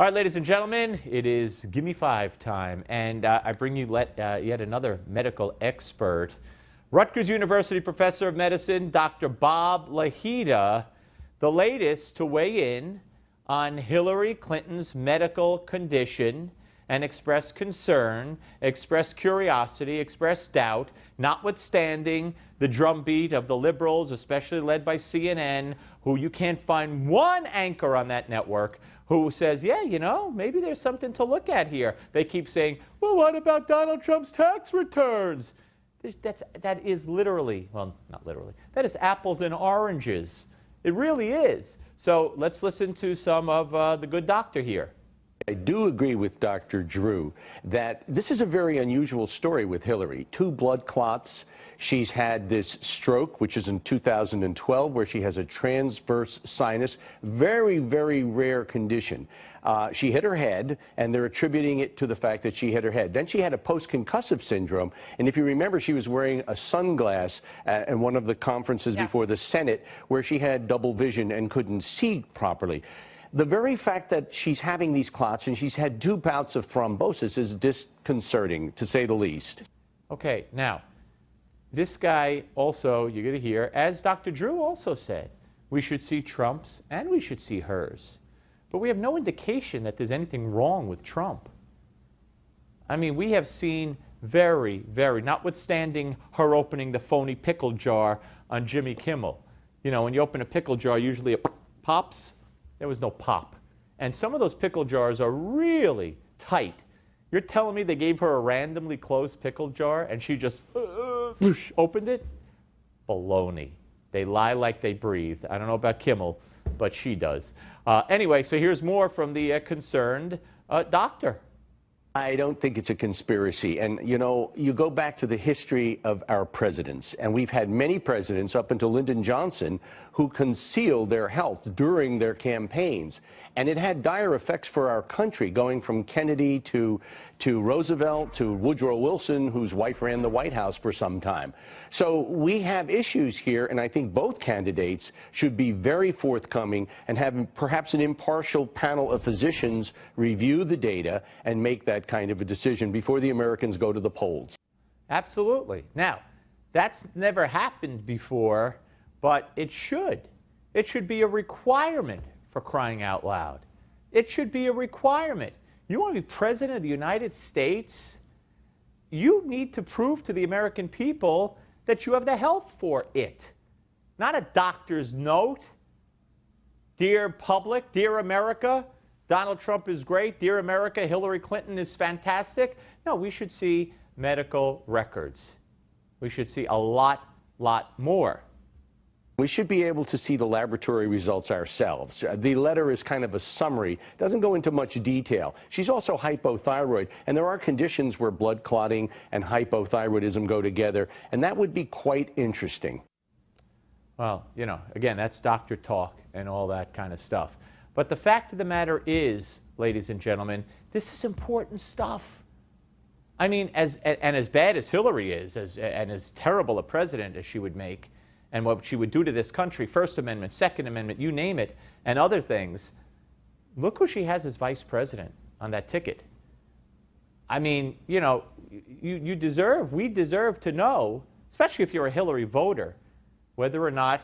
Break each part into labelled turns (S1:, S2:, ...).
S1: All right, ladies and gentlemen, it is Gimme 5 time, and I bring you yet another medical expert. Rutgers University Professor of Medicine, Dr. Bob Lahita, the latest to weigh in on Hillary Clinton's medical condition and express concern, express curiosity, express doubt, notwithstanding the drumbeat of the liberals, especially led by CNN, who you can't find one anchor on that network who says, yeah, you know, maybe there's something to look at here. They keep saying, well, what about Donald Trump's tax returns? That is literally, well, not literally, that is apples and oranges. It really is. So let's listen to some of the good doctor here.
S2: I do agree with Dr. Drew that this is a very unusual story with Hillary. 2 blood clots. She's had this stroke, which is in 2012, where she has a transverse sinus. Very, very rare condition. She hit her head, and they're attributing it to the fact that she hit her head. Then she had a post-concussive syndrome, and if you remember, she was wearing a sunglass at one of the conferences before the Senate, where she had double vision and couldn't see properly. The very fact that she's having these clots and she's had 2 bouts of thrombosis is disconcerting, to say the least.
S1: Okay, now, this guy also, you're going to hear, as Dr. Drew also said, we should see Trump's and we should see hers. But we have no indication that there's anything wrong with Trump. I mean, we have seen very, notwithstanding her opening the phony pickle jar on Jimmy Kimmel. You know, when you open a pickle jar, usually it pops. There was no pop. And some of those pickle jars are really tight. You're telling me they gave her a randomly closed pickle jar and she just opened it? Baloney. They lie like they breathe. I don't know about Kimmel, but she does. Anyway, so here's more from the concerned doctor.
S2: I don't think it's a conspiracy. And, you know, you go back to the history of our presidents, and we've had many presidents up until Lyndon Johnson who concealed their health during their campaigns. And it had dire effects for our country, going from Kennedy to Roosevelt to Woodrow Wilson, whose wife ran the White House for some time. So we have issues here, and I think both candidates should be very forthcoming and have perhaps an impartial panel of physicians review the data and make that kind of a decision before the Americans go to the polls.
S1: Absolutely. Now, that's never happened before, but it should. It should be a requirement, for crying out loud. It should be a requirement. You want to be president of the United States? You need to prove to the American people that you have the health for it. Not a doctor's note. Dear public, dear America, Donald Trump is great. Dear America, Hillary Clinton is fantastic. No, we should see medical records. We should see a lot more.
S2: We should be able to see the laboratory results ourselves. The letter is kind of a summary, doesn't go into much detail. She's also hypothyroid, and there are conditions where blood clotting and hypothyroidism go together, and that would be quite interesting.
S1: Well, you know, again, that's doctor talk and all that kind of stuff. But the fact of the matter is, ladies and gentlemen, this is important stuff. I mean, as bad as Hillary is, and as terrible a president as she would make, and what she would do to this country, First Amendment, Second Amendment, you name it, and other things, look who she has as vice president on that ticket. I mean, you know, we deserve to know, especially if you're a Hillary voter, whether or not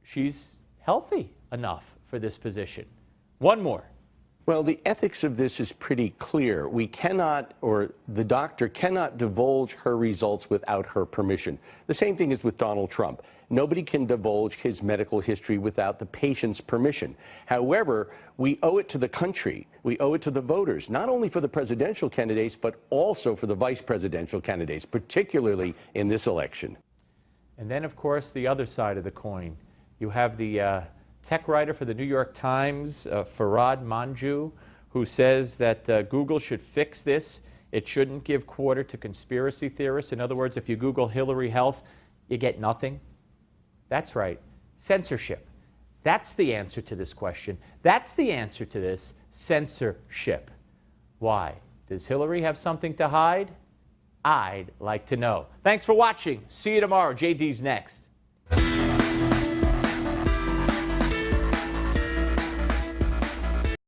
S1: she's healthy enough for this position. One more.
S2: Well, the ethics of this is pretty clear. We cannot, or the doctor cannot divulge her results without her permission. The same thing is with Donald Trump. Nobody can divulge his medical history without the patient's permission. However, we owe it to the country, we owe it to the voters, not only for the presidential candidates, but also for the vice presidential candidates, particularly in this election.
S1: And then, of course, the other side of the coin. You have the tech writer for the New York Times, Farhad Manjoo, who says that Google should fix this. It shouldn't give quarter to conspiracy theorists. In other words, if you Google Hillary Health, you get nothing. That's right. Censorship. That's the answer to this question. That's the answer to this: censorship. Why? Does Hillary have something to hide? I'd like to know. Thanks for watching. See you tomorrow. JD's next.